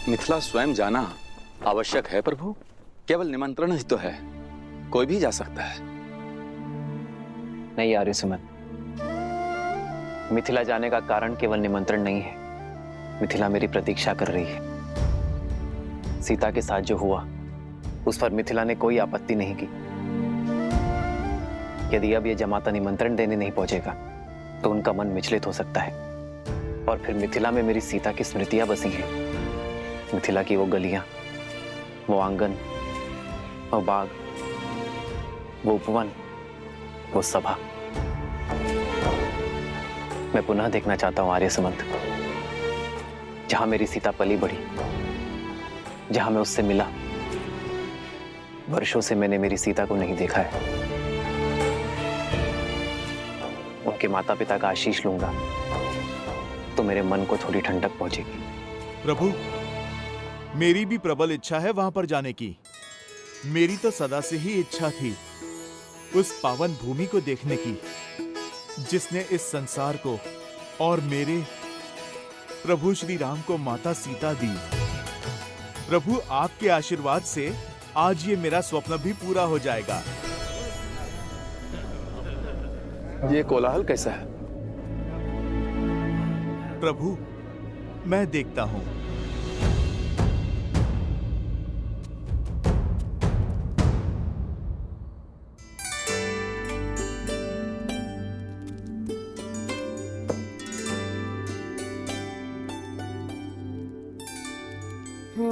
मिथिला स्वयं जाना आवश्यक है प्रभु। केवल निमंत्रण ही तो है, कोई भी जा सकता है। नहीं आर्यसुमन, मिथिला जाने का कारण केवल निमंत्रण नहीं है। मिथिला मेरी प्रतीक्षा कर रही है। सीता के साथ जो हुआ उस पर मिथिला ने कोई आपत्ति नहीं की। यदि अब यह जमाता निमंत्रण देने नहीं पहुंचेगा तो उनका मन विचलित हो सकता है और फिर मिथिला में मेरी सीता की स्मृतियां बसी हैं। मिथिला की वो गलियां, वो आंगन, वो बाग, वो उपवन, वो सभा मैं पुनः देखना चाहता हूं आर्यसुमंत, जहां मेरी सीता पली बढ़ी, जहां मैं उससे मिला। वर्षों से मैंने मेरी सीता को नहीं देखा है। उनके माता पिता का आशीष लूंगा तो मेरे मन को थोड़ी ठंडक पहुंचेगी। प्रभु, मेरी भी प्रबल इच्छा है वहां पर जाने की। मेरी तो सदा से ही इच्छा थी उस पावन भूमि को देखने की जिसने इस संसार को और मेरे प्रभु श्री राम को माता सीता दी। प्रभु, आपके आशीर्वाद से आज ये मेरा स्वप्न भी पूरा हो जाएगा। ये कोलाहल कैसा है? प्रभु, मैं देखता हूं।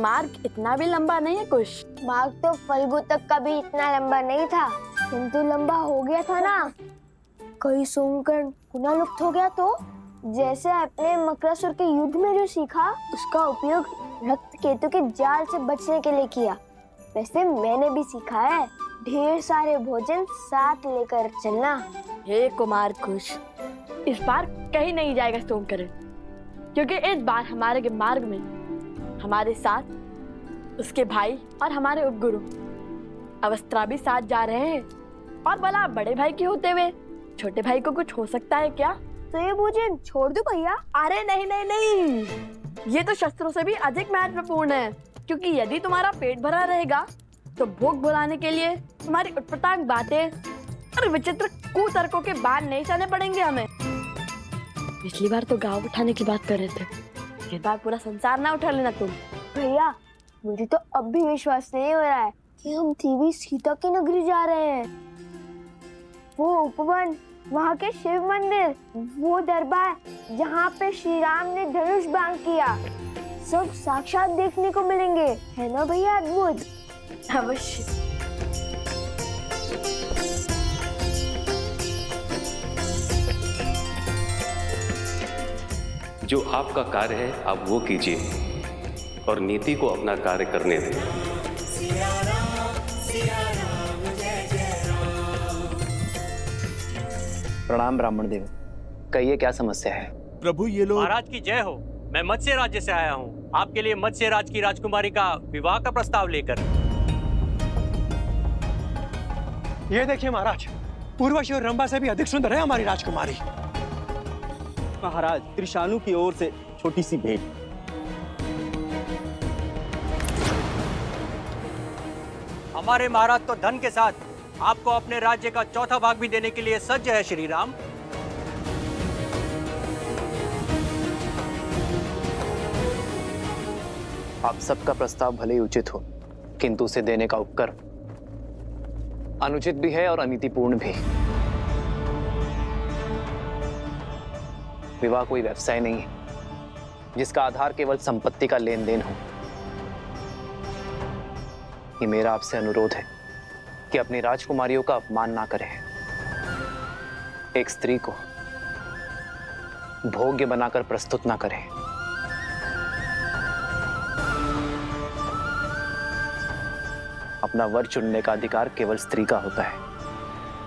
मार्ग इतना भी लंबा नहीं है कुछ। मार्ग तो फल्गु तक का भी इतना लंबा नहीं था, किंतु लंबा हो गया था ना। कई सोमकर्ण पुनः लुप्त हो गया तो जैसे अपने मकरासुर के युद्ध में जो सीखा उसका उपयोग रक्त केतु के जाल से बचने के लिए किया, वैसे मैंने भी सीखा है ढेर सारे भोजन साथ लेकर चलना। हे कुमार खुश, इस बार कहीं नहीं जाएगा सोमकर्ण, क्योंकि इस बार हमारे मार्ग में हमारे साथ उसके भाई और हमारे उपगुरु अवस्था भी साथ जा रहे हैं। और भला बड़े भाई के होते हुए छोटे भाई को कुछ हो सकता है क्या? तो ये भोजन छोड़ दूं भैया? अरे नहीं नहीं नहीं, ये तो शस्त्रों से भी अधिक महत्वपूर्ण है, क्योंकि यदि तुम्हारा पेट भरा रहेगा तो भूख भुलाने के लिए तुम्हारी उटपटांग बातें और विचित्र कुतर्कों के बाण नहीं सहने पड़ेंगे हमें। पिछली बार तो गाँव उठाने की बात कर रहे थे, इस बार पूरा संसार ना उठा लेना तुम। भैया, मुझे तो अब भी विश्वास नहीं हो रहा है कि हम देवी सीता की नगरी जा रहे हैं। वो उपवन, वहाँ के शिव मंदिर, वो दरबार जहाँ पे श्री राम ने धनुष बाण किया, सब साक्षात देखने को मिलेंगे, है ना भैया? अद्भुत। अवश्य। जो आपका कार्य है आप वो कीजिए और नीति को अपना कार्य करने दें। प्रणाम ब्राह्मण देव, कहिए क्या समस्या है? प्रभु, ये लोग। महाराज की जय हो। मैं मत्स्य राज्य से आया हूँ, आपके लिए मत्स्य राज की राजकुमारी का विवाह का प्रस्ताव लेकर। ये देखिए महाराज, उर्वशी और रंभा से भी अधिक सुंदर है हमारी राजकुमारी। महाराज, त्रिशानु की ओर से छोटी सी भेंट। हमारे महाराज तो धन के साथ आपको अपने राज्य का चौथा भाग भी देने के लिए सज्ज है श्री राम। आप सबका प्रस्ताव भले ही उचित हो, किंतु उसे देने का उपक्रम अनुचित भी है और अनीतिपूर्ण भी। विवाह कोई व्यवसाय नहीं है जिसका आधार केवल संपत्ति का लेन देन हो। ये मेरा आपसे अनुरोध है कि अपनी राजकुमारियों का अपमान ना करें। एक स्त्री को भोग्य बनाकर प्रस्तुत ना करें। अपना वर चुनने का अधिकार केवल स्त्री का होता है।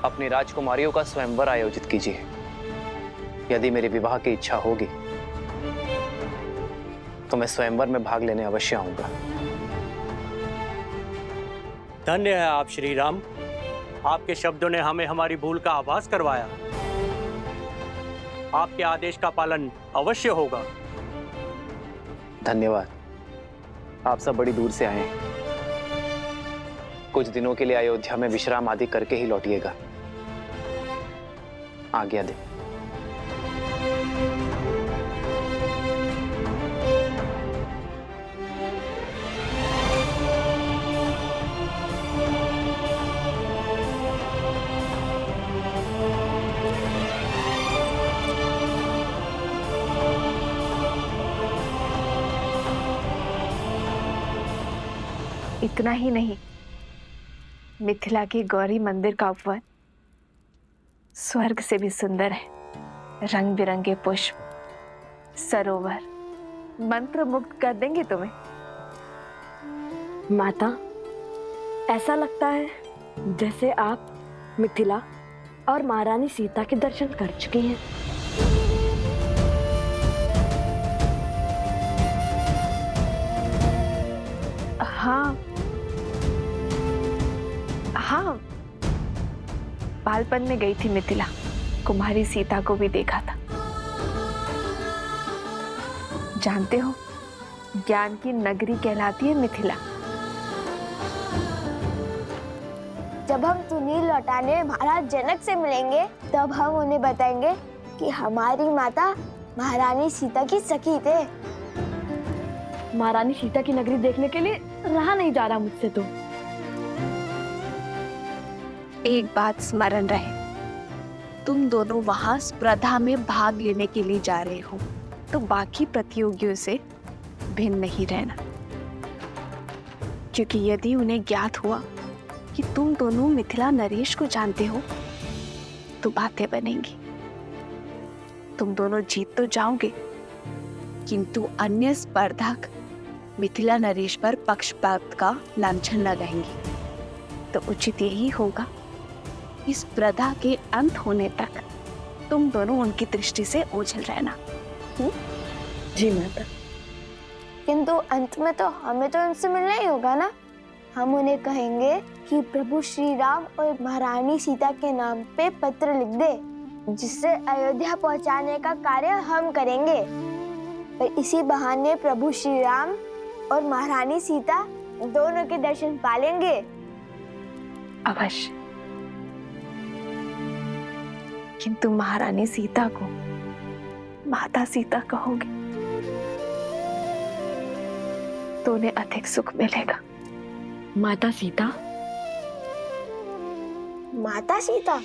अपनी राजकुमारियों का स्वयंवर आयोजित कीजिए। यदि मेरी विवाह की इच्छा होगी तो मैं स्वयंवर में भाग लेने अवश्य आऊंगा। धन्य है आप श्री राम, आपके शब्दों ने हमें हमारी भूल का आभास करवाया। आपके आदेश का पालन अवश्य होगा। धन्यवाद। आप सब बड़ी दूर से आए हैं। कुछ दिनों के लिए अयोध्या में विश्राम आदि करके ही लौटिएगा। आज्ञा दे। इतना ही नहीं, मिथिला के गौरी मंदिर का उपवन स्वर्ग से भी सुंदर है। रंग बिरंगे पुष्प, सरोवर मंत्र मुग्ध कर देंगे तुम्हें। माता, ऐसा लगता है जैसे आप मिथिला और महारानी सीता के दर्शन कर चुकी हैं। हाँ हाँ, बालपन में गई थी मिथिला, कुमारी सीता को भी देखा था। जानते हो, ज्ञान की नगरी कहलाती है मिथिला। जब हम तुनील लौटाने महाराज जनक से मिलेंगे, तब हम उन्हें बताएंगे कि हमारी माता महारानी सीता की सखी थे। महारानी सीता की नगरी देखने के लिए रहा नहीं जा रहा मुझसे तो। एक बात स्मरण रहे, तुम दोनों वहां स्पर्धा में भाग लेने के लिए जा रहे हो, तो बाकी प्रतियोगियों से भिन्न नहीं रहना, क्योंकि यदि उन्हें ज्ञात हुआ कि तुम दोनों मिथिला नरेश को जानते हो, तो बातें बनेंगी। तुम दोनों जीत तो जाओगे, किंतु अन्य स्पर्धक मिथिला नरेश पर पक्षपात का लांछन लगाएंगे। तो उचित यही होगा, इस स्पर्धा के अंत होने तक तुम दोनों उनकी दृष्टि से ओझल रहना। जी माता। किंतु अंत में तो हमें तो उनसे मिलना ही होगा ना। हम उन्हें कहेंगे कि प्रभु श्री राम और महारानी सीता के नाम पे पत्र लिख दे, जिससे अयोध्या पहुंचाने का कार्य हम करेंगे। पर इसी बहाने प्रभु श्री राम और महारानी सीता दोनों के दर्शन पालेंगे। अवश्य, किंतु महारानी सीता को माता सीता कहोगे तो उन्हें अधिक सुख मिलेगा। माता सीता? माता सीता?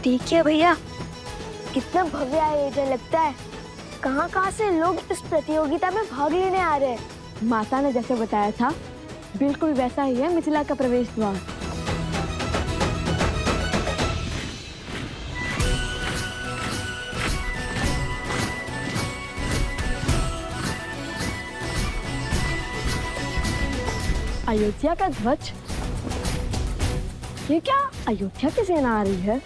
ठीक है भैया। कितना भव्य आयोजन लगता है। कहाँ से लोग इस प्रतियोगिता में भाग लेने आ रहे हैं। माता ने जैसे बताया था, बिल्कुल वैसा ही है मिथिला का प्रवेश द्वार। अयोध्या का ध्वज? ये क्या अयोध्या की सेना आ रही है?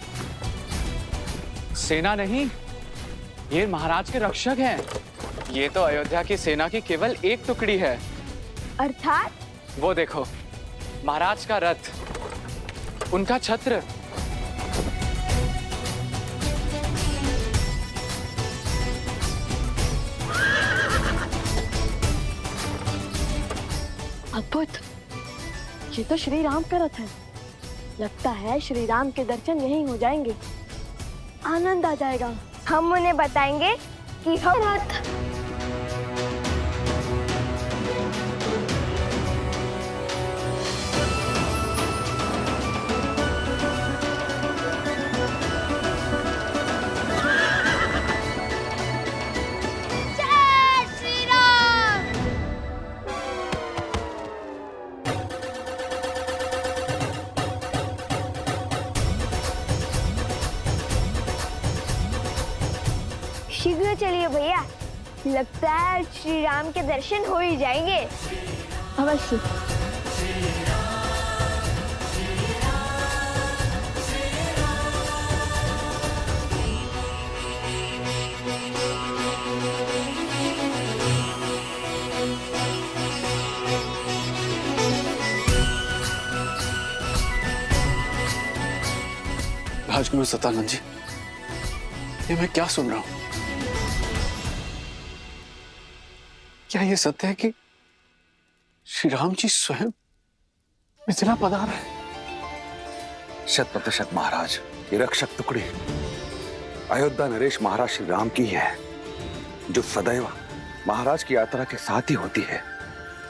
सेना नहीं, ये महाराज के रक्षक हैं। ये तो अयोध्या की सेना की केवल एक टुकड़ी है। अर्थात? वो देखो, महाराज का रथ, उनका छत्र। अद्भुत! ये तो श्री राम का रथ है। लगता है श्री राम के दर्शन यहीं हो जाएंगे। आनंद आ जाएगा। हम उन्हें बताएंगे कि हम रथ। जय श्री राम। शीघ्र चलिए भैया, लगता है श्री राम के दर्शन हो ही जाएंगे। अवश्य। राजगुरु सतानंद जी, ये मैं क्या सुन रहा हूं? क्या ये सत्य है कि श्री राम जी स्वयं मिथिला पधार रहे हैं? 100% महाराज, ये रक्षक टुकड़ी अयोध्या नरेश महाराज श्री राम की है, जो सदैव महाराज की यात्रा के साथ ही होती है।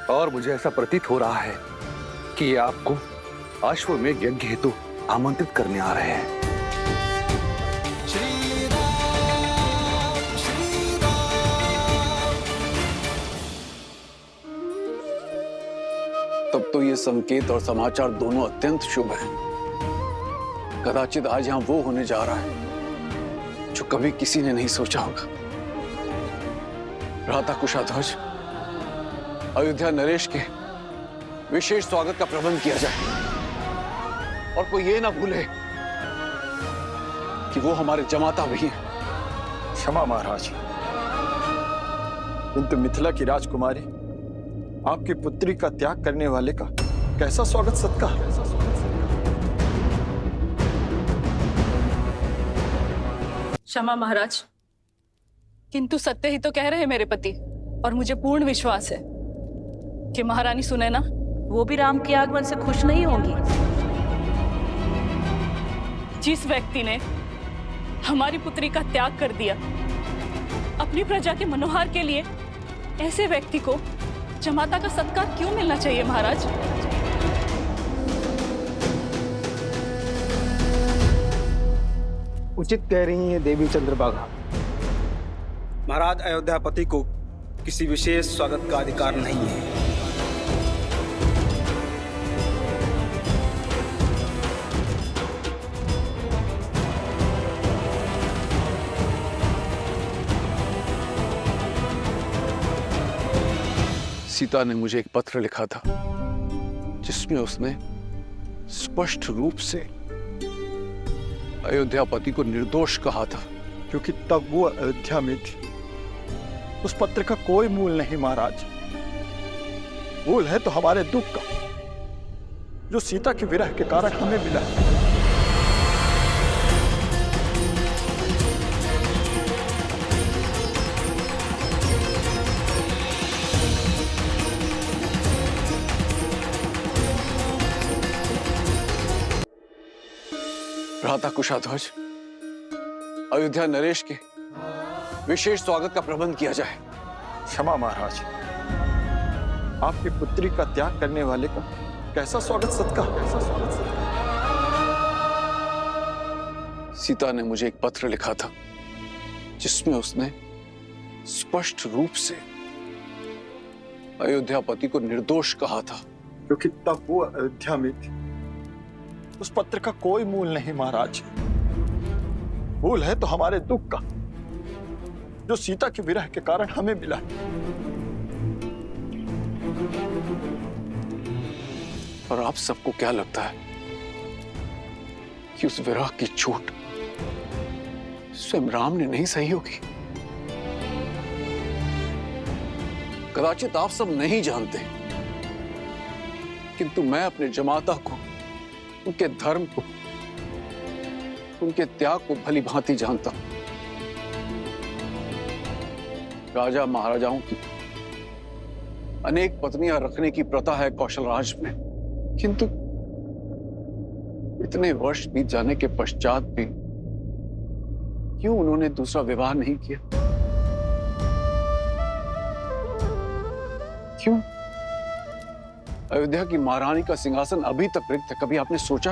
और मुझे ऐसा प्रतीत हो रहा है कि ये आपको अश्वमेध यज्ञ हेतु आमंत्रित करने आ रहे हैं। तब तो ये संकेत और समाचार दोनों अत्यंत शुभ हैं। कदाचित आज यहां वो होने जा रहा है जो कभी किसी ने नहीं सोचा होगा। भ्राता कुशाध्वज, अयोध्या नरेश के विशेष स्वागत का प्रबंध किया जाए और कोई ये ना भूले कि वो हमारे जमाता भी हैं। क्षमा महाराज, किंतु मिथिला की राजकुमारी आपकी पुत्री का त्याग करने वाले का कैसा स्वागत सत्कार। क्षमा महाराज, किंतु सत्य ही तो कह रहे हैं मेरे पति, और मुझे पूर्ण विश्वास है कि महारानी सुनैना वो भी राम के आगमन से खुश नहीं होंगी। जिस व्यक्ति ने हमारी पुत्री का त्याग कर दिया अपनी प्रजा के मनोहार के लिए, ऐसे व्यक्ति को जमाता का सत्कार क्यों मिलना चाहिए महाराज? उचित कह रही हैं देवी चंद्रभागा। महाराज, अयोध्यापति को किसी विशेष स्वागत का अधिकार नहीं है। सीता ने मुझे एक पत्र लिखा था जिसमें उसने स्पष्ट रूप से अयोध्यापति को निर्दोष कहा था, क्योंकि तब वो अयोध्या में थी। उस पत्र का कोई मूल नहीं महाराज। मूल है तो हमारे दुख का, जो सीता के विरह के कारण हमें मिला। भ्राता कुशाध्वज, अयोध्या नरेश के विशेष स्वागत का प्रबंध किया जाए। क्षमा महाराज, आपकी पुत्री का त्याग करने वाले का कैसा स्वागत सत्कार। सीता ने मुझे एक पत्र लिखा था जिसमें उसने स्पष्ट रूप से अयोध्यापति को निर्दोष कहा था, क्योंकि तब वो अयोध्या में थी। उस पत्र का कोई मूल नहीं महाराज। मूल है तो हमारे दुख का, जो सीता के विरह के कारण हमें मिला। और आप सबको क्या लगता है कि उस विरह की चोट स्वयं राम ने नहीं सही होगी? कदाचित आप सब नहीं जानते, किंतु मैं अपने जमाता को, उनके धर्म को, उनके त्याग को भली भांति जानता हूं। राजा महाराजाओं की अनेक पत्नियां रखने की प्रथा है कौशल राज में, किंतु इतने वर्ष बीत जाने के पश्चात भी क्यों उन्होंने दूसरा विवाह नहीं किया? क्यों अयोध्या की महारानी का सिंहासन अभी तक रिक्त है? कभी आपने सोचा?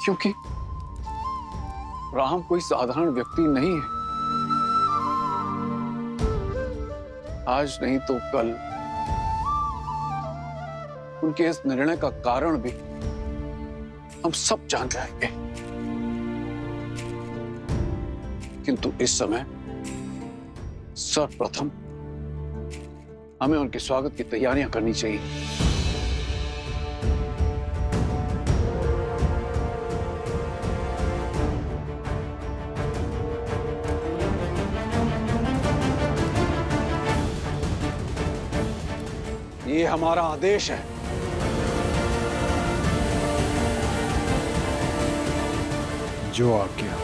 क्योंकि राम कोई साधारण व्यक्ति नहीं है। आज नहीं तो कल उनके इस निर्णय का कारण भी हम सब जान जाएंगे। किंतु इस समय सर्वप्रथम हमें उनके स्वागत की तैयारियां करनी चाहिए। ये हमारा आदेश है। जो आज्ञा।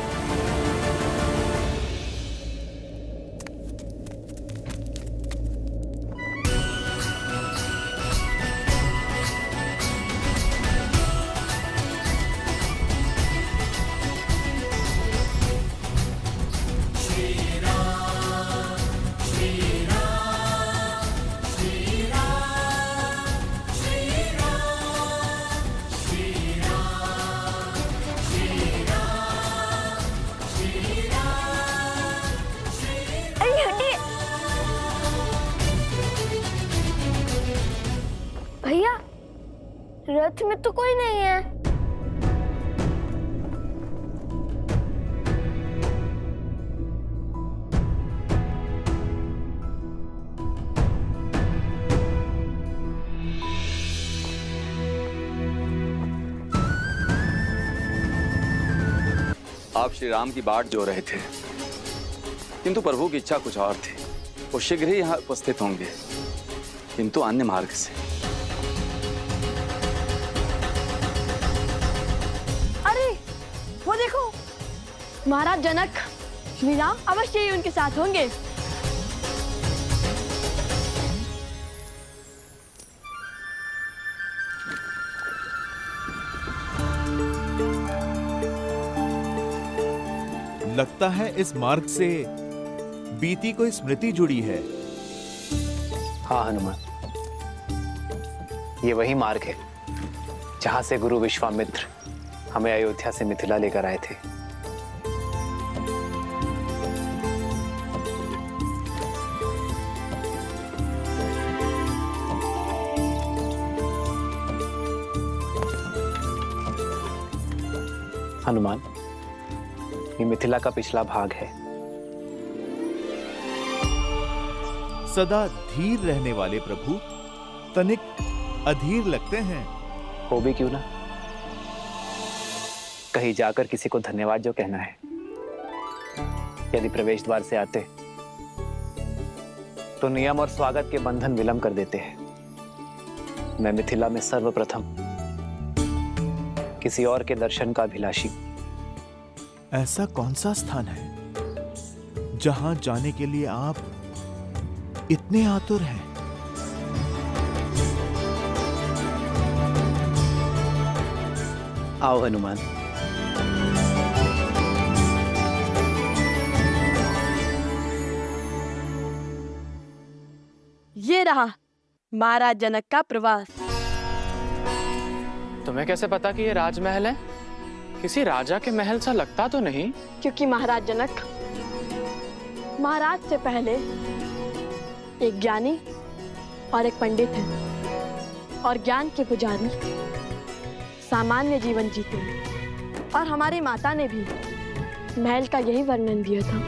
भैया, रथ में तो कोई नहीं है। आप श्री राम की बाट जो रहे थे, किंतु प्रभु की इच्छा कुछ और थी। वो शीघ्र ही यहाँ उपस्थित होंगे, किंतु अन्य मार्ग से। अरे वो देखो, महाराज जनक श्री राम अवश्य ही उनके साथ होंगे। लगता है इस मार्ग से बीती कोई स्मृति जुड़ी है। हाँ हनुमान, ये वही मार्ग है जहां से गुरु विश्वामित्र हमें अयोध्या से मिथिला लेकर आए थे। हनुमान, ये मिथिला का पिछला भाग है। सदा धीर रहने वाले प्रभु तनिक अधीर लगते हैं। हो भी क्यों ना, कहीं जाकर किसी को धन्यवाद जो कहना है। यदि प्रवेश द्वार से आते तो नियम और स्वागत के बंधन विलंब कर देते हैं। मैं मिथिला में सर्वप्रथम किसी और के दर्शन का अभिलाषी। ऐसा कौन सा स्थान है जहां जाने के लिए आप इतने आतुर हैं? आओ हनुमान। ये रहा महाराज जनक का प्रवास। तुम्हें कैसे पता कि ये राजमहल है? किसी राजा के महल सा लगता तो नहीं। क्योंकि महाराज जनक महाराज से पहले एक ज्ञानी और एक पंडित है, और ज्ञान के पुजारी सामान्य जीवन जीते हैं। और हमारी माता ने भी महल का यही वर्णन दिया था।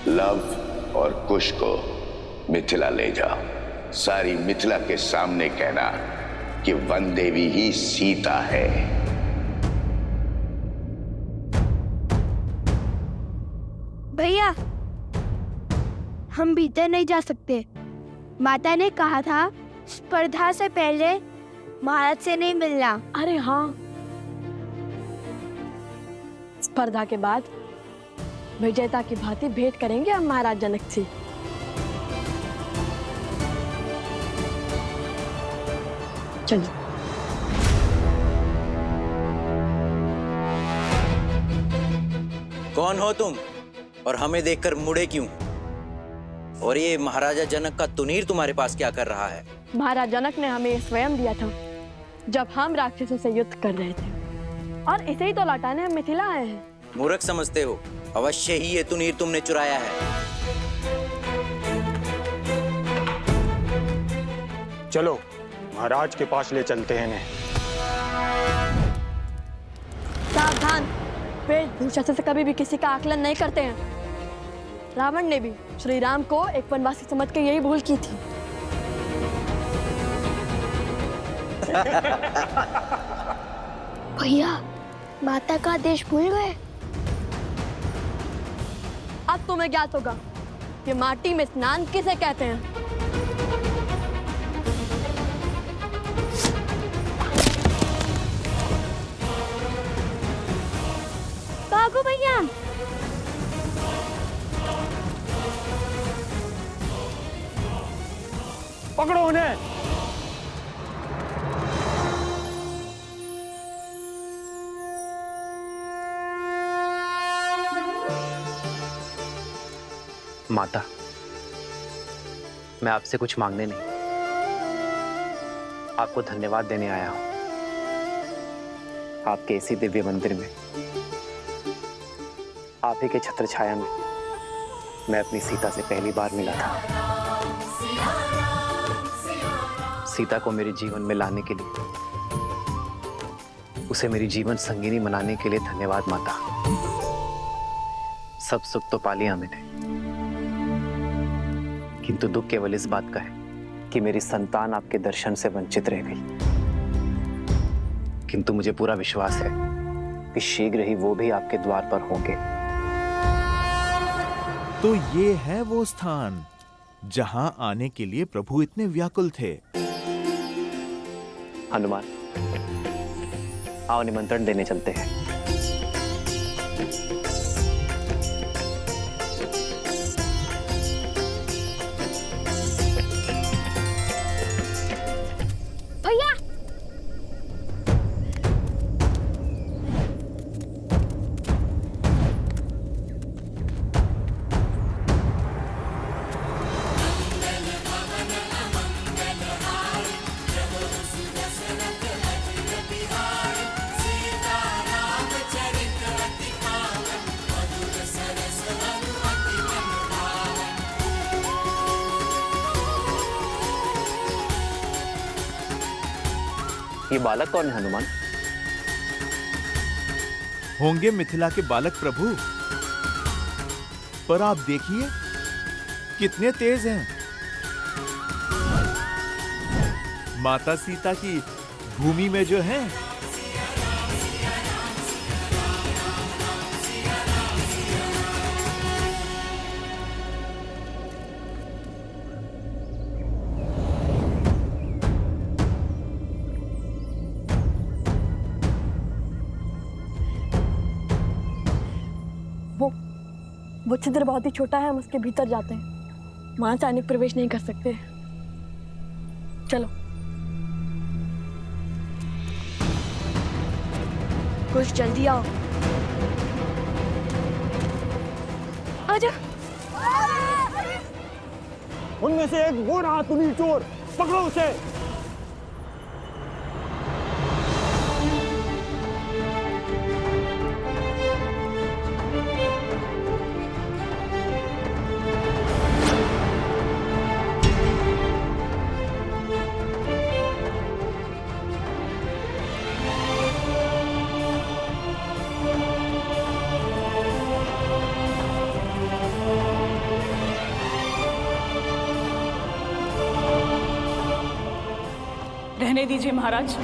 लव और कुश को मिथिला ले जाओ। सारी मिथिला के सामने कहना कि वन देवी ही सीता है। भैया, हम भीतर नहीं जा सकते। माता ने कहा था स्पर्धा से पहले महाराज से नहीं मिलना। अरे हाँ, स्पर्धा के बाद विजेता की भांति भेंट करेंगे हम महाराज जनक से। चलो। कौन हो तुम और हमें देखकर मुड़े क्यों? और ये महाराजा जनक का तुनीर तुम्हारे पास क्या कर रहा है? महाराज जनक ने हमें स्वयं दिया था जब हम राक्षसों से युद्ध कर रहे थे, और इसे ही तो लौटाने हम मिथिला आए हैं। मूर्ख समझते हो? अवश्य ही ये तुनीर तुमने चुराया है। चलो महाराज के पास ले चलते हैं इन्हें। सावधान, वेशभूषा से कभी भी किसी का आकलन नहीं करते हैं। रावण ने भी श्री राम को एक वनवासी समझ के यही भूल की थी। भैया, माता का आदेश भूल गए? अब तुम्हें ज्ञात होगा कि माटी में स्नान किसे कहते हैं। भागो भैया। पकड़ो उन्हें। माता, मैं आपसे कुछ मांगने नहीं, आपको धन्यवाद देने आया हूं। आपके इसी दिव्य मंदिर में, आप ही के छत्र छाया में मैं अपनी सीता से पहली बार मिला था। सीता को मेरे जीवन में लाने के लिए, उसे मेरी जीवन संगिनी बनाने के लिए धन्यवाद माता। सब सुख तो पा लिया मैंने, किंतु दुख केवल इस बात का है कि मेरी संतान आपके दर्शन से वंचित रह गई। किंतु मुझे पूरा विश्वास है कि शीघ्र ही वो भी आपके द्वार पर होंगे। तो ये है वो स्थान जहां आने के लिए प्रभु इतने व्याकुल थे। हनुमान, आओ निमंत्रण देने चलते हैं। भैया, ये बालक कौन है हनुमान? होंगे मिथिला के बालक प्रभु, पर आप देखिए कितने तेज हैं। माता सीता की भूमि में जो है, वो छिद्र बहुत ही छोटा है, हम उसके भीतर जाते हैं। वहां से अचानक प्रवेश नहीं कर सकते। चलो। कुछ जल्दी आओ। आजा। उनमें से एक वो रहा तुनी चोर, पकड़ो उसे। रहने दीजिए महाराज।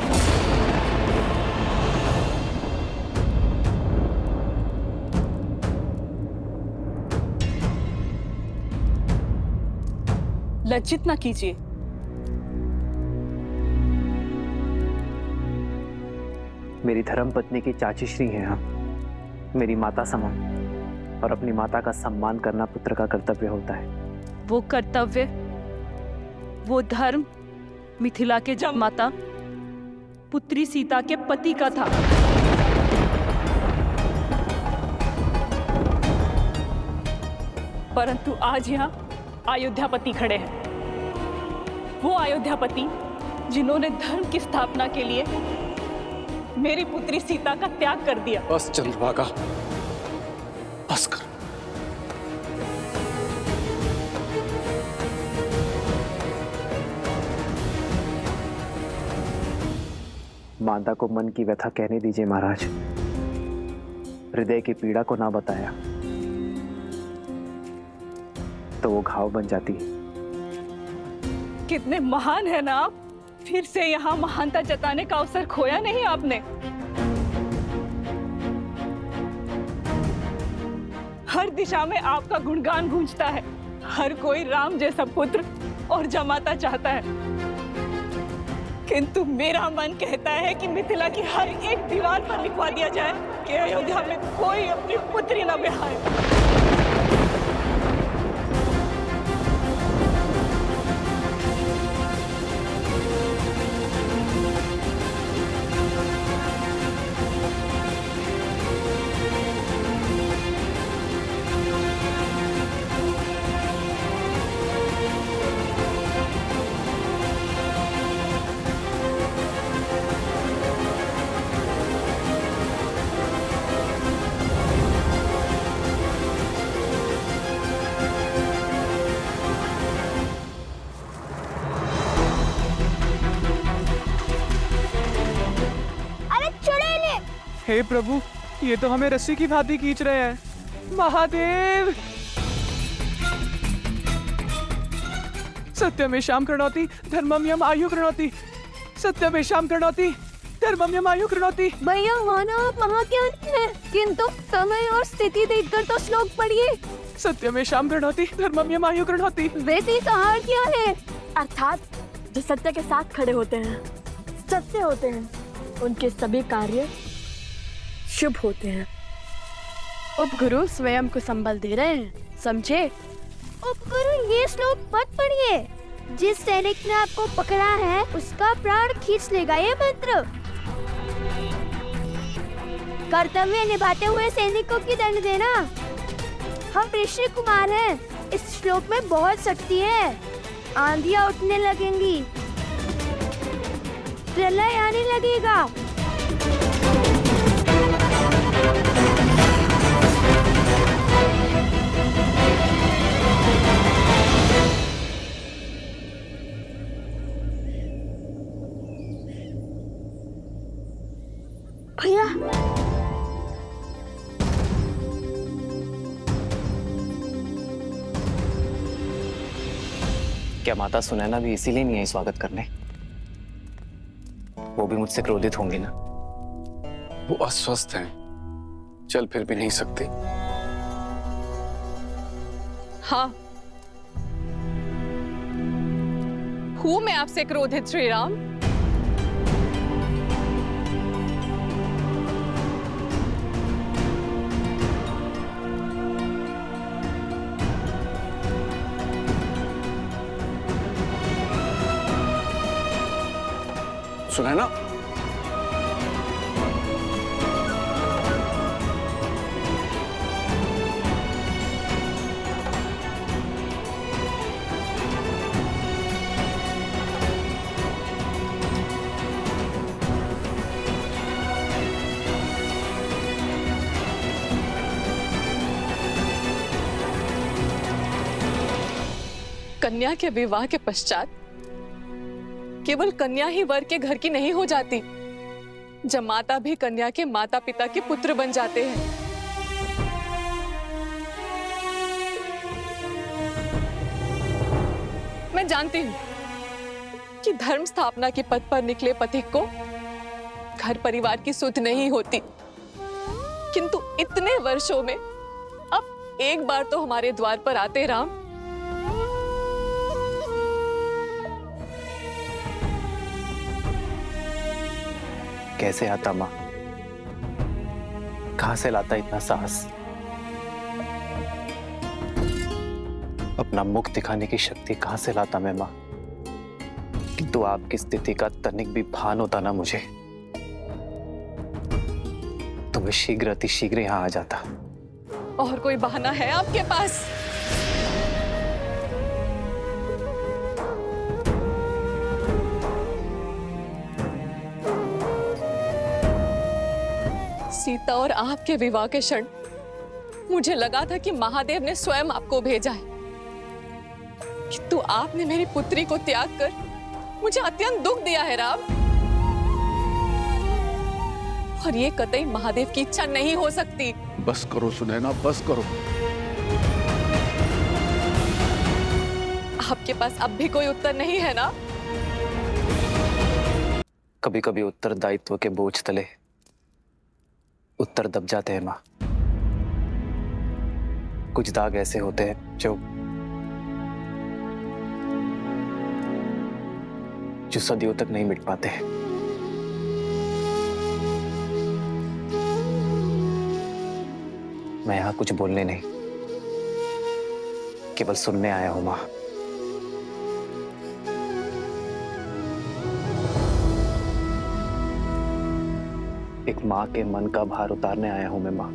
लज्जित ना कीजिए। मेरी धर्म पत्नी की चाची श्री हैं आप, मेरी माता समान, और अपनी माता का सम्मान करना पुत्र का कर्तव्य होता है। वो कर्तव्य, वो धर्म मिथिला के जमाता पुत्री सीता के पति का था। परंतु आज यहाँ अयोध्यापति खड़े हैं, वो अयोध्यापति जिन्होंने धर्म की स्थापना के लिए मेरी पुत्री सीता का त्याग कर दिया। बस चंद्रभागा, बस कर। माता को मन की व्यथा कहने दीजिए महाराज। हृदय की पीड़ा को ना बताया तो वो घाव बन जाती है। कितने महान है ना आप, फिर से यहाँ महानता जताने का अवसर खोया नहीं आपने। हर दिशा में आपका गुणगान गूंजता है, हर कोई राम जैसा पुत्र और जमाता चाहता है, किंतु मेरा मन कहता है कि मिथिला की हर एक दीवार पर लिखवा दिया जाए कि अयोध्या में कोई अपनी पुत्री न ब्याहे। हे प्रभु, ये तो हमें रस्सी की भांति खींच रहे हैं। महादेव! सत्यमेषां कृणोति धर्मम्यम आयु कृणोति। सत्यमेषां कृणोति धर्मम्यम आयु कृणोति। भैया मानो आप महाज्ञानी हैं, किंतु समय और स्थिति देखकर तो श्लोक पढ़िए। सत्यमेषां कृणोति धर्मम्यम आयु कृणोति। वैसे का अर्थ क्या है? अर्थात जो सत्य के साथ खड़े होते हैं, सत्य होते हैं, उनके सभी कार्य शुभ होते हैं। उपगुरु स्वयं को संबल दे रहे हैं, समझे? उपगुरु ये श्लोक मत पढ़िए। जिस सैनिक ने आपको पकड़ा है उसका प्राण खींच लेगा ये मंत्र। कर्तव्य निभाते हुए सैनिकों की दंड देना। हम ऋषि कुमार हैं, इस श्लोक में बहुत शक्ति है। आंधियां उठने लगेंगी, प्रलय आने लगेगा। भैया क्या माता सुनैना भी इसीलिए नहीं आई स्वागत करने? वो भी मुझसे क्रोधित होंगी ना? वो अस्वस्थ हैं, चल फिर भी नहीं सकते। हाँ, हूं मैं आपसे क्रोधित श्री राम। सुनैना, कन्या के विवाह के पश्चात केवल कन्या ही वर के घर की नहीं हो जाती, जमाता भी कन्या के माता पिता के पुत्र बन जाते हैं। मैं जानती हूं कि धर्म स्थापना के पद पर निकले पथिक को घर परिवार की सुध नहीं होती, किंतु इतने वर्षों में अब एक बार तो हमारे द्वार पर आते राम। कैसे आता माँ? कहां से लाता इतना साहस? अपना मुख दिखाने की शक्ति कहां से लाता मैं माँ? किंतु आपकी स्थिति का तनिक भी भान होता ना मुझे, तो मैं शीघ्र अतिशीघ्र यहाँ आ जाता। और कोई बहाना है आपके पास? सीता और आपके विवाह के क्षण मुझे लगा था कि महादेव ने स्वयं आपको भेजा है, किंतु आपने मेरी पुत्री को त्याग कर मुझे अत्यंत दुख दिया है राम। और ये कतई महादेव की इच्छा नहीं हो सकती। बस करो सुनैना, बस करो। आपके पास अब भी कोई उत्तर नहीं है ना? कभी कभी उत्तरदायित्व के बोझ तले उत्तर दब जाते हैं माँ। कुछ दाग ऐसे होते हैं जो सदियों तक नहीं मिट पाते। मैं यहां कुछ बोलने नहीं, केवल सुनने आया हूं माँ। एक माँ के मन का भार उतारने आया हूं मैं माँ।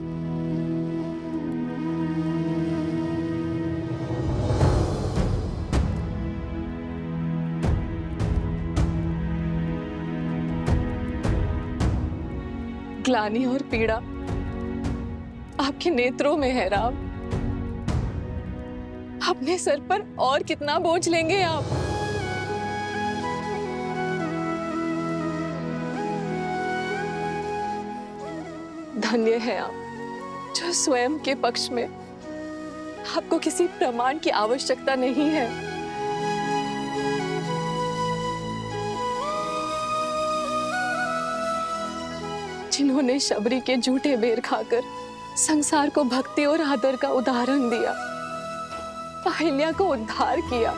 ग्लानि और पीड़ा आपके नेत्रों में है राम। अपने सर पर और कितना बोझ लेंगे आप? धन्य है आप जो स्वयं के पक्ष में आपको किसी प्रमाण की आवश्यकता नहीं है। जिन्होंने शबरी के झूठे बेर खाकर संसार को भक्ति और आदर का उदाहरण दिया, अहिल्या को उद्धार किया,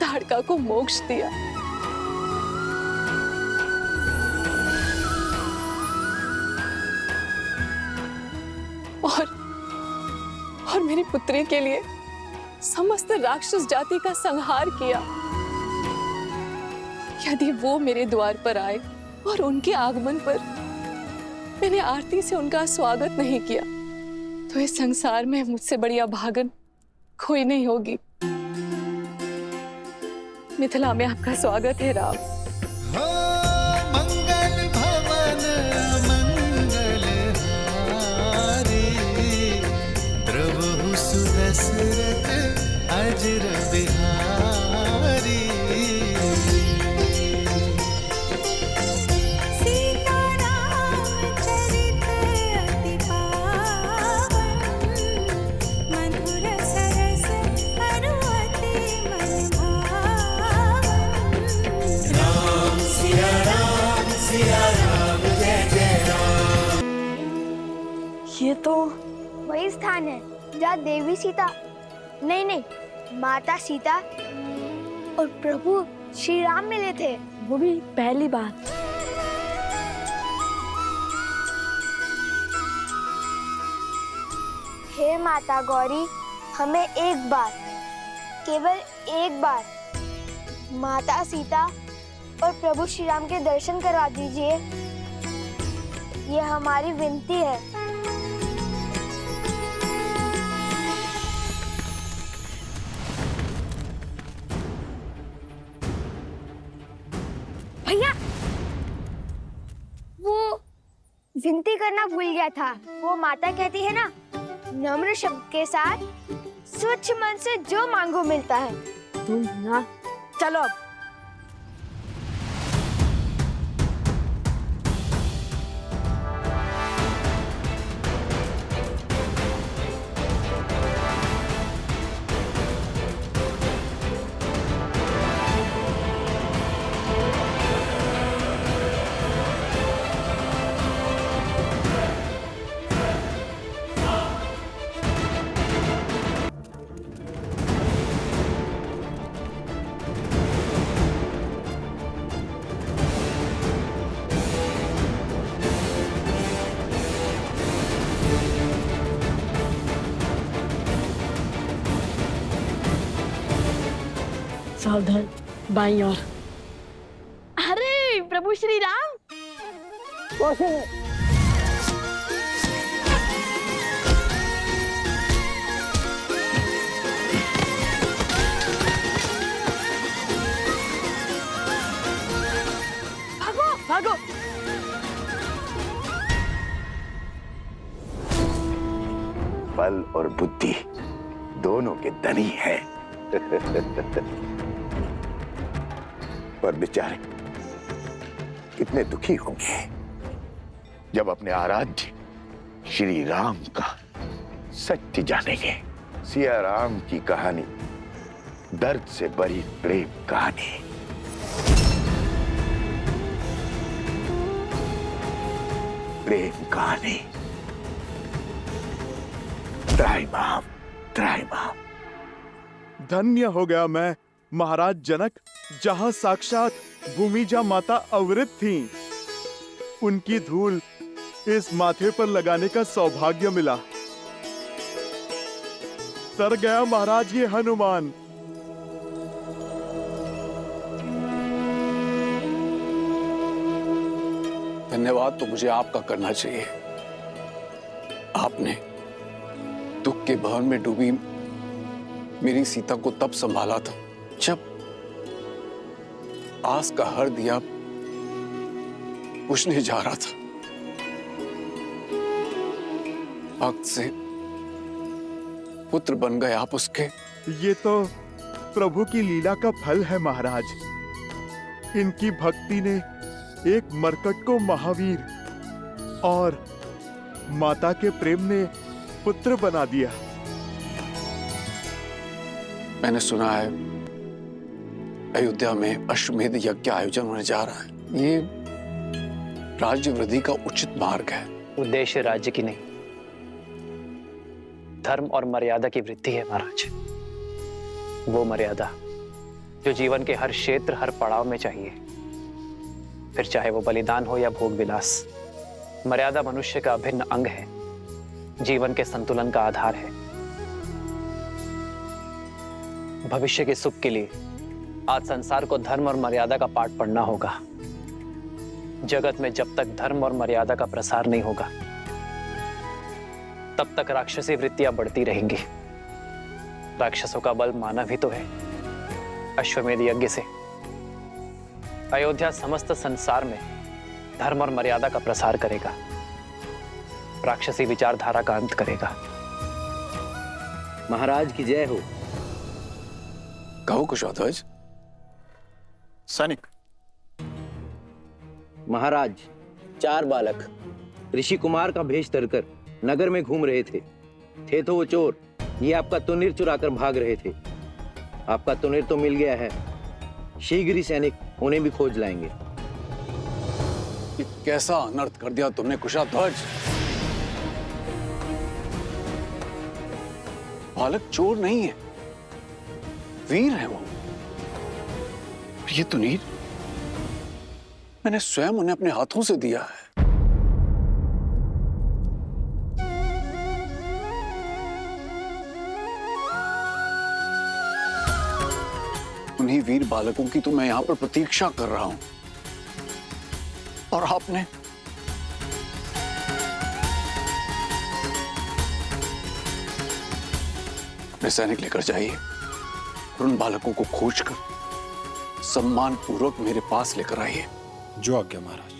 ताड़का को मोक्ष दिया, और मेरी पुत्री के लिए समस्त राक्षस जाति का संहार किया। यदि वो मेरे द्वार पर आए और उनके आगमन पर मैंने आरती से उनका स्वागत नहीं किया, तो इस संसार में मुझसे बड़ी अभागन कोई नहीं होगी। मिथिला में आपका स्वागत है राम। मंगल भवन मंगल हारी, द्रवहु सुदशरथ अजर बिहारी। ये तो वही स्थान है जहाँ देवी सीता, नहीं, माता सीता और प्रभु श्री राम मिले थे, वो भी पहली बार। हे माता गौरी, हमें एक बार, केवल एक बार माता सीता और प्रभु श्री राम के दर्शन करवा दीजिए। ये हमारी विनती है। भैया, वो विनती करना भूल गया था। वो माता कहती है ना, नम्र शब्द के साथ स्वच्छ मन से जो मांगो मिलता है। तुम ना, चलो अब। सावधान, बाईं ओर। अरे प्रभु श्री राम, भागो भागो। बल और बुद्धि दोनों के धनी है। पर बेचारे कितने दुखी होंगे जब अपने आराध्य श्री राम का सत्य जानेंगे। सिया राम की कहानी दर्द से भरी प्रेम कहानी। प्रेम कहानी। त्राहिमाम, त्राहिमाम। धन्य हो गया मैं महाराज जनक, जहां साक्षात भूमिजा माता अवृत थीं। उनकी धूल इस माथे पर लगाने का सौभाग्य मिला। तर गया महाराज ये हनुमान। धन्यवाद तो मुझे आपका करना चाहिए। आपने दुख के भवन में डूबी मेरी सीता को तब संभाला था जब आस का हर दिया बुझने जा रहा था। वक्त से पुत्र बन गए आप उसके। ये तो प्रभु की लीला का फल है महाराज। इनकी भक्ति ने एक मरकट को महावीर और माता के प्रेम ने पुत्र बना दिया। मैंने सुना है अयोध्या में अश्वमेध यज्ञ आयोजन होने जा रहा है। ये राज्य वृद्धि का उचित मार्ग है। उद्देश्य राज्य की नहीं, धर्म और मर्यादा की वृद्धि है महाराज। वो मर्यादा जो जीवन के हर क्षेत्र, हर पड़ाव में चाहिए, फिर चाहे वो बलिदान हो या भोग विलास। मर्यादा मनुष्य का अभिन्न अंग है, जीवन के संतुलन का आधार है। भविष्य के सुख के लिए आज संसार को धर्म और मर्यादा का पाठ पढ़ना होगा। जगत में जब तक धर्म और मर्यादा का प्रसार नहीं होगा तब तक राक्षसी वृत्तियां बढ़ती रहेंगी। राक्षसों का बल मानव ही तो है। अश्वमेध यज्ञ से अयोध्या समस्त संसार में धर्म और मर्यादा का प्रसार करेगा, राक्षसी विचारधारा का अंत करेगा। महाराज की जय हो। कहो कुशध्वज। सैनिक। महाराज, 4 बालक ऋषि कुमार का भेष धरकर नगर में घूम रहे थे तो वो चोर। ये आपका तुनीर चुराकर भाग रहे थे। आपका तुनीर तो मिल गया है। शीघ्र ही सैनिक उन्हें भी खोज लाएंगे। ये कैसा अनर्थ कर दिया तुमने कुशध्वज। बालक चोर नहीं है, वीर है वो। ये तुनीर मैंने स्वयं उन्हें अपने हाथों से दिया है। उन्हीं वीर बालकों की तो मैं यहां पर प्रतीक्षा कर रहा हूं, और आपने अपने सैनिक लेकर जाइए और उन बालकों को खोजकर सम्मान पूर्वक मेरे पास लेकर आइए। जो आज्ञा महाराज।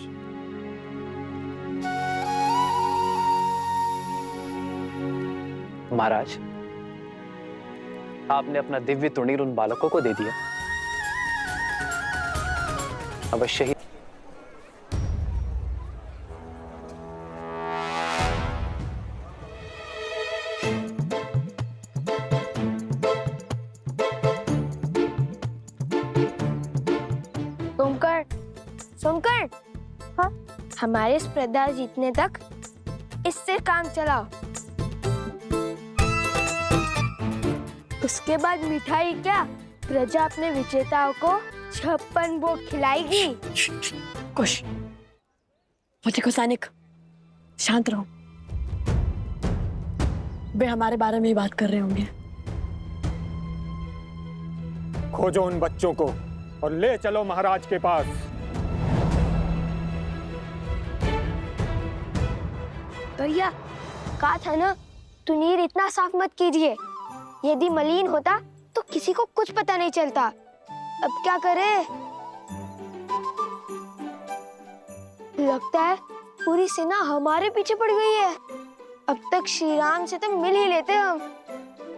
महाराज, आपने अपना दिव्य तुणीर उन बालकों को दे दिया। अवश्य ही सोमकर, हाँ? हमारे स्पर्धा जीतने तक इससे काम चलाओ। उसके बाद मिठाई क्या, प्रजा अपने विजेताओं को 56 भोग खिलाएगी। कुश, मुझे को सैनिक, शांत रहो। वे हमारे बारे में ही बात कर रहे होंगे। खोजो उन बच्चों को और ले चलो महाराज के पास। भैया, कहा था ना, तुनीर इतना साफ मत कीजिए। यदि मलिन होता तो किसी को कुछ पता नहीं चलता। अब क्या करें? लगता है पूरी सेना हमारे पीछे पड़ गई है। अब तक श्री राम से तो मिल ही लेते हम।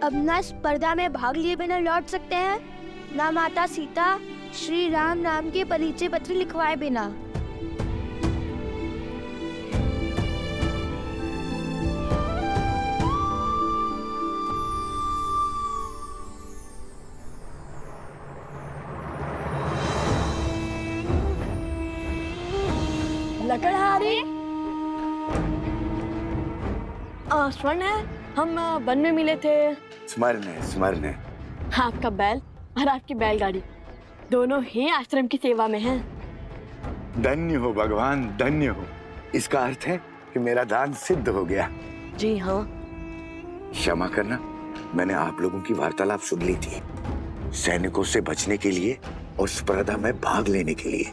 अब ना स्पर्धा में भाग लिए बिना लौट सकते हैं, ना माता सीता श्री राम नाम के परिचय पत्र लिखवाए बिना। स्वर्ण है, हम वन में मिले थे। स्मरण है, स्मरण है। आपका बैल और आपकी बैलगाड़ी दोनों ही आश्रम की सेवा में हैं। धन्य हो भगवान, धन्य हो। इसका अर्थ है कि मेरा दान सिद्ध हो गया। जी हाँ। क्षमा करना, मैंने आप लोगों की वार्तालाप सुन ली थी। सैनिकों से बचने के लिए और स्पर्धा में भाग लेने के लिए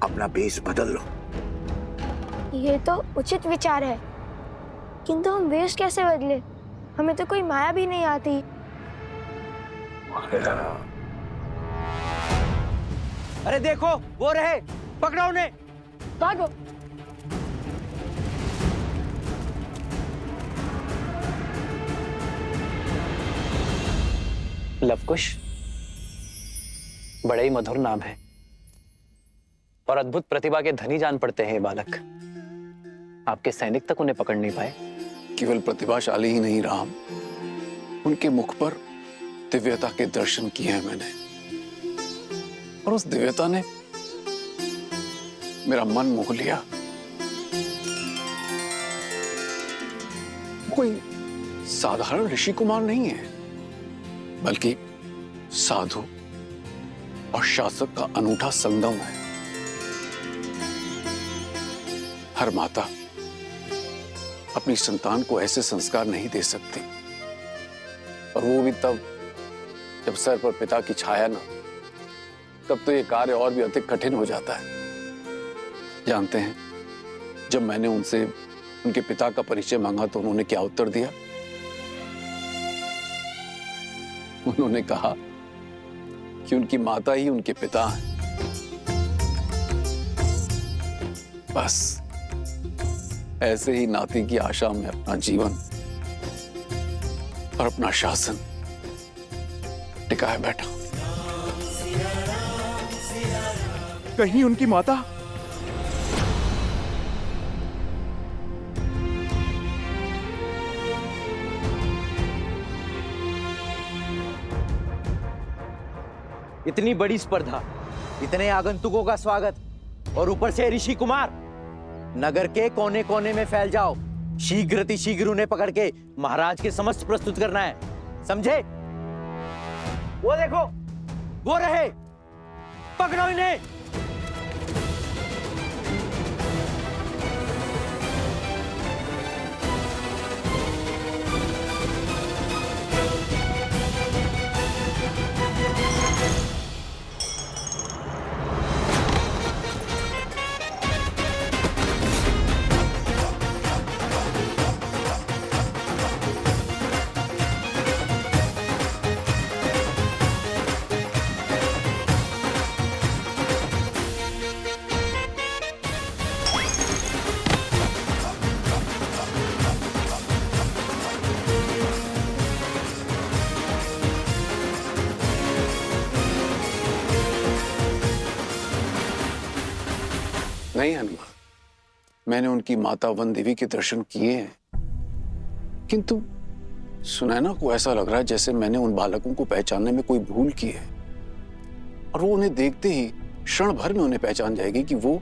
अपना वेश बदल लो। ये तो उचित विचार है, किंतु हम वेश कैसे बदले? हमें तो कोई माया भी नहीं आती। अरे देखो, वो रहे, पकड़ो उन्हें। भागो। लवकुश बड़े ही मधुर नाम है और अद्भुत प्रतिभा के धनी जान पड़ते हैं ये बालक। आपके सैनिक तक उन्हें पकड़ नहीं पाए। केवल प्रतिभाशाली ही नहीं राम, उनके मुख पर दिव्यता के दर्शन किए हैं मैंने, और उस दिव्यता ने मेरा मन मोह लिया। कोई साधारण ऋषि कुमार नहीं है, बल्कि साधु और शासक का अनूठा संगम है। हर माता अपनी संतान को ऐसे संस्कार नहीं दे सकती, और वो भी तब जब सर पर पिता की छाया ना, तब तो ये कार्य और भी अधिक कठिन हो जाता है। जानते हैं, जब मैंने उनसे उनके पिता का परिचय मांगा तो उन्होंने क्या उत्तर दिया? उन्होंने कहा कि उनकी माता ही उनके पिता हैं। बस ऐसे ही नाती की आशा में अपना जीवन और अपना शासन टिकाए बैठा। कहीं उनकी माता? इतनी बड़ी स्पर्धा, इतने आगंतुकों का स्वागत, और ऊपर से ऋषि कुमार। नगर के कोने कोने में फैल जाओ, शीघ्र उन्हें पकड़ के महाराज के समक्ष प्रस्तुत करना है, समझे? वो देखो, वो रहे, पकड़ो इन्हें। नहीं हनुमान, मैंने उनकी माता वन देवी के दर्शन किए हैं, किंतु सुनैना को ऐसा लग रहा है जैसे मैंने उन बालकों को पहचानने में कोई भूल की है, और वो उन्हें देखते ही क्षण भर में उन्हें पहचान जाएगी कि वो